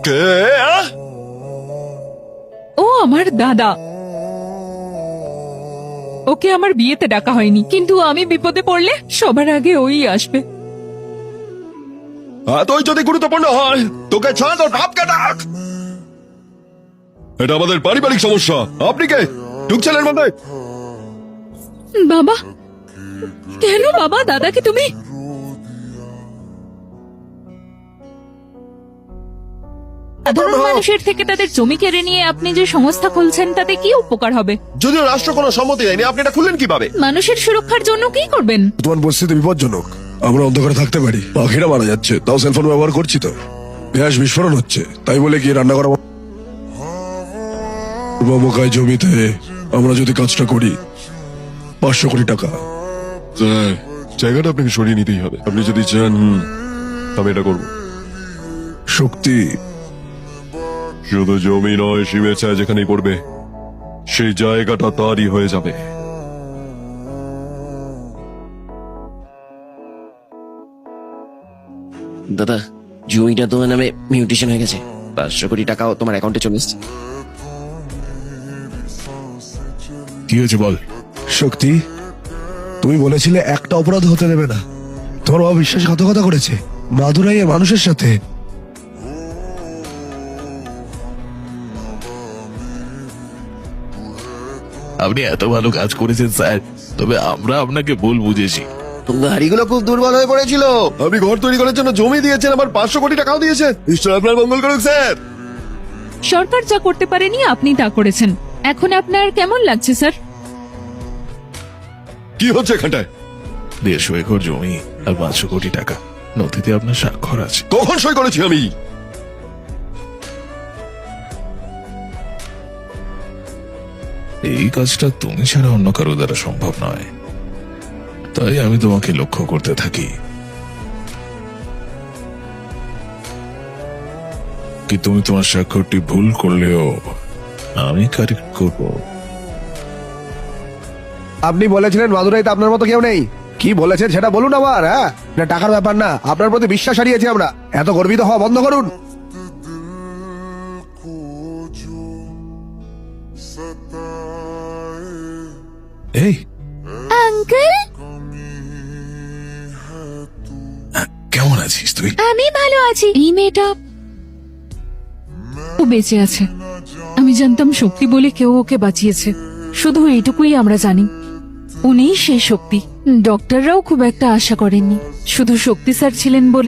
কে? ও আমার দাদা। ওকে আমার বিয়েতে ডাকা হয়নি, কিন্তু আমি বিপদে পড়লে সবার আগে ওই আসবে। এতই যদি গুরুত্বপূর্ণ হয় তোকে ছাড় ও ঢাপকে ডাক। এটা আমাদের পারিবারিক সমস্যা। আপনি কে ঢুকছেন এর মধ্যে? বাবা, কেন বাবা দাদাকে তুমি? সাধারণ মানুষের থেকে তাদের জমি কেড়ে নিয়ে আপনি যে সংস্থা খুলছেন তাতে কি উপকার হবে? যদিও রাষ্ট্র কোনো সম্মতি দেয়নি, আপনি এটা খুললেন কিভাবে? মানুষের সুরক্ষার জন্য কি করবেন? তোমার পরিস্থিতি বিপজ্জনক। আমরা অন্ধকারে থাকতে পারি, পাখিরা মারা যাচ্ছে, তাও সেলফোন ব্যবহার করছি তো। গ্যাস বিস্ফোরণ হচ্ছে, তাই বলে কি রান্না করা? মমকায় জমিতে আমরা যদি কাজটা করি 500 কোটি টাকা। স্যার, জায়গাটা আপনাকে সরিয়ে নিতেই হবে। আপনি যদি চান আমি এটা করবো। শক্তি শুধু জমি নয়, শিবের ছায়া যেখানেই পড়বে সেই জায়গাটা তারই হয়ে যাবে। দাদা, জমিটা তোমার নামে মিউটেশন হয়ে গেছে। 500 কোটি টাকাও তোমার অ্যাকাউন্টে চলে এসেছে। কি হয়েছে বল। শক্তি, তুমি বলেছিলে একটা অপরাধ হতে দেবে না। তোমার বাবা বিশ্বাসঘাতকতা করেছে মাদুরাইয়ের মানুষের সাথে। আপনি এত ভালো কাজ করেছেন স্যার, তবে আমরা আপনাকে ভুল বুঝেছি। গাড়িগুলো খুব দুর্বল হয়ে পড়েছিল। আপনি ঘর তৈরি করার জন্য জমি দিয়েছেন, আবার 500 কোটি টাকাও দিয়েছেন। ঈশ্বর আপনার মঙ্গল করুক স্যার। সরকার যা করতে পারেনি আপনি তা করেছেন। এখন আপনার কেমন লাগছে স্যার? কি হচ্ছে এখানটায়? 150 একর জমি আর 500 কোটি টাকা, নথিতে আপনার স্বাক্ষর আছে। কখন সই করেছি আমি? এই কাজটা তুমি ছাড়া অন্য কারো দ্বারা সম্ভব নয়, তাই আমি তোমাকে লক্ষ্য করতে থাকি। কি তুমি তোমার স্বাক্ষরটি ভুল করলেও আমি কারেক্ট করব। আপনি বলেছিলেন মাদুরাইতে আপনার মতো কেউ নেই। কি বলেছেন সেটা বলুন আবার। হ্যাঁ, না টাকার ব্যাপার না, আপনার প্রতি বিশ্বাস হারিয়েছি আমরা। এত গর্বিত হওয়া বন্ধ করুন। এই আঙ্কেল, কেমন আছিস তুই? আমি ভালো আছি। এই মেয়েটা ও বেঁচে আছে। আমি জানতাম শক্তি বলে কেউ ওকে বাঁচিয়েছে, শুধু এইটুকুই আমরা জানি। উনিই সেই শক্তি। ডক্টররাও খুব একটা আশা করেননি, শুধু শক্তি স্যার ছিলেন বলে